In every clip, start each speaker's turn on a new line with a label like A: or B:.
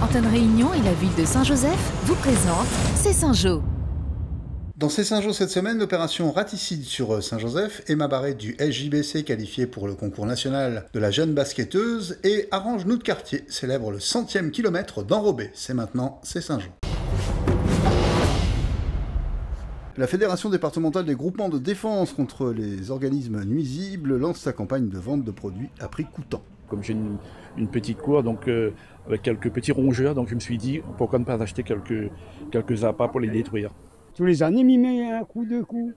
A: Antenne Réunion et la ville de Saint-Joseph vous présentent C'est Saint-Jo.
B: Dans C'est Saint-Jo cette semaine, l'opération Raticide sur Saint-Joseph, Emma Barret du SJBC qualifiée pour le concours national de la jeune basketteuse et Arrange Nous de Quartier célèbre le 100e kilomètre d'enrobé. C'est maintenant C'est Saint-Jo. La Fédération départementale des groupements de défense contre les organismes nuisibles lance sa campagne de vente de produits à prix coûtant.
C: Comme j'ai une petite cour, donc avec quelques petits rongeurs, donc je me suis dit pourquoi ne pas acheter quelques appâts pour les détruire.
D: Tous les années, m'y met un coup, deux coups.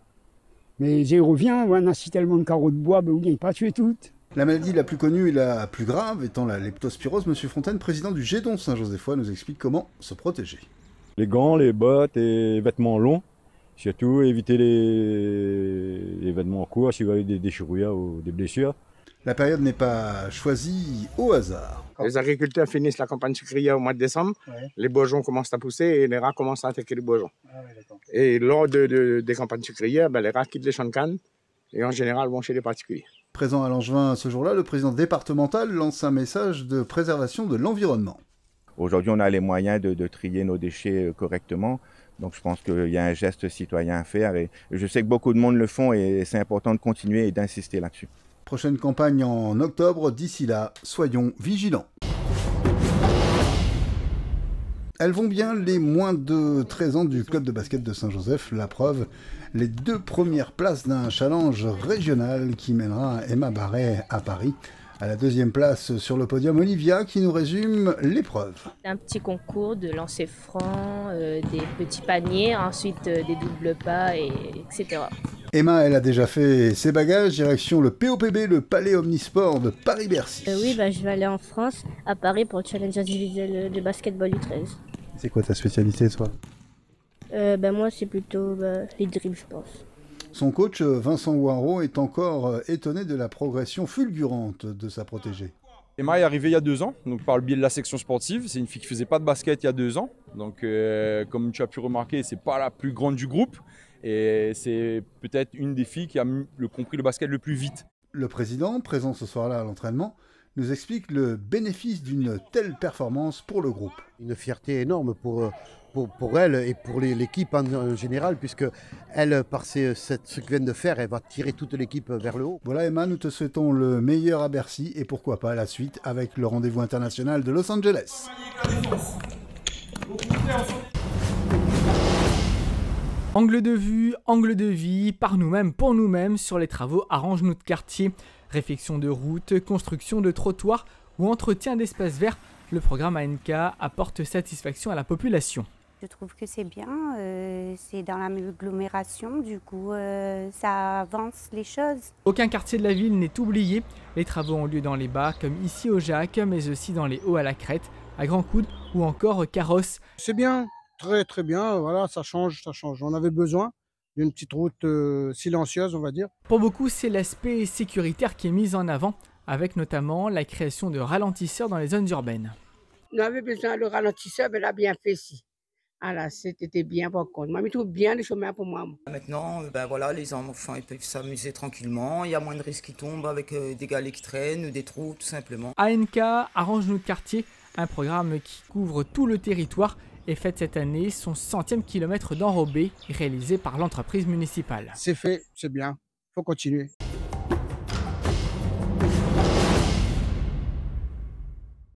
D: Mais j'y reviens, on a si tellement de carreaux de bois, ben, on ne pas tuer toutes.
B: La maladie la plus connue et la plus grave étant la leptospirose, M. Fontaine, président du Gédon Saint-Josephois, nous explique comment se protéger.
E: Les gants, les bottes et les vêtements longs. Surtout éviter les vêtements courts s'il y a des déchirures ou des blessures.
B: La période n'est pas choisie au hasard.
F: Les agriculteurs finissent la campagne sucrière au mois de décembre, les bourgeons commencent à pousser et les rats commencent à attaquer les bourgeons. Et lors des campagnes sucrières, les rats quittent les champs de canne et en général vont chez les particuliers.
B: Présent à Langevin ce jour-là, le président départemental lance un message de préservation de l'environnement.
G: Aujourd'hui, on a les moyens de trier nos déchets correctement. Donc je pense qu'il y a un geste citoyen à faire et je sais que beaucoup de monde le font et c'est important de continuer et d'insister là-dessus.
B: Prochaine campagne en octobre, d'ici là, soyons vigilants. Elles vont bien, les moins de 13 ans du club de basket de Saint-Joseph, la preuve, les 2 premières places d'un challenge régional qui mènera Emma Barret à Paris. À la 2e place sur le podium, Olivia qui nous résume l'épreuve.
H: Un petit concours de lancer franc, des petits paniers, ensuite des doubles pas, etc.
B: Emma, elle a déjà fait ses bagages, direction le POPB, le Palais Omnisport de Paris-Bercy.
I: Oui, je vais aller en France, à Paris, pour le challenge individuel de basketball U13.
B: C'est quoi ta spécialité, toi?
I: Moi, c'est plutôt les dribbles, je pense.
B: Son coach, Vincent Ouaro, est encore étonné de la progression fulgurante de sa protégée.
J: Emma est arrivée il y a 2 ans, donc par le biais de la section sportive. C'est une fille qui ne faisait pas de basket il y a 2 ans. Donc comme tu as pu remarquer, ce n'est pas la plus grande du groupe. Et c'est peut-être une des filles qui a compris le basket le plus vite. Le président, présent ce soir-là à l'entraînement, nous explique le bénéfice d'une telle performance pour le groupe.
K: Une fierté énorme pour elle et pour l'équipe en général, puisque elle, par ce qu'elle vient de faire, elle va tirer toute l'équipe vers le haut.
B: Voilà Emma, nous te souhaitons le meilleur à Bercy et pourquoi pas la suite avec le rendez-vous international de Los Angeles.
L: Angle de vue, angle de vie, par nous-mêmes, pour nous-mêmes, sur les travaux Arrange Nous de Quartier. Réfection de routes, construction de trottoirs ou entretien d'espaces verts, le programme ANK apporte satisfaction à la population.
M: Je trouve que c'est bien, c'est dans l'agglomération, du coup ça avance les choses.
L: Aucun quartier de la ville n'est oublié, les travaux ont lieu dans les bas comme ici au Jacques, mais aussi dans les hauts à la Crête, à Grand Coude ou encore Carrosse.
D: C'est bien, très très bien, voilà, ça change. On avait besoin d'une petite route silencieuse, on va dire.
L: Pour beaucoup, c'est l'aspect sécuritaire qui est mis en avant, avec notamment la création de ralentisseurs dans les zones urbaines.
N: On avait besoin de ralentisseurs, mais là, bien fait ici. Alors, c'était bien par contre. Moi, je trouve bien les chemins pour moi.
O: Maintenant, voilà, les enfants ils peuvent s'amuser tranquillement. Il y a moins de risques qui tombent avec des galets qui traînent, des trous, tout simplement.
L: ANK, Arrange Nous de Quartier, un programme qui couvre tout le territoire et fête cette année son 100e kilomètre d'enrobé réalisé par l'entreprise municipale.
D: C'est fait, c'est bien, faut continuer.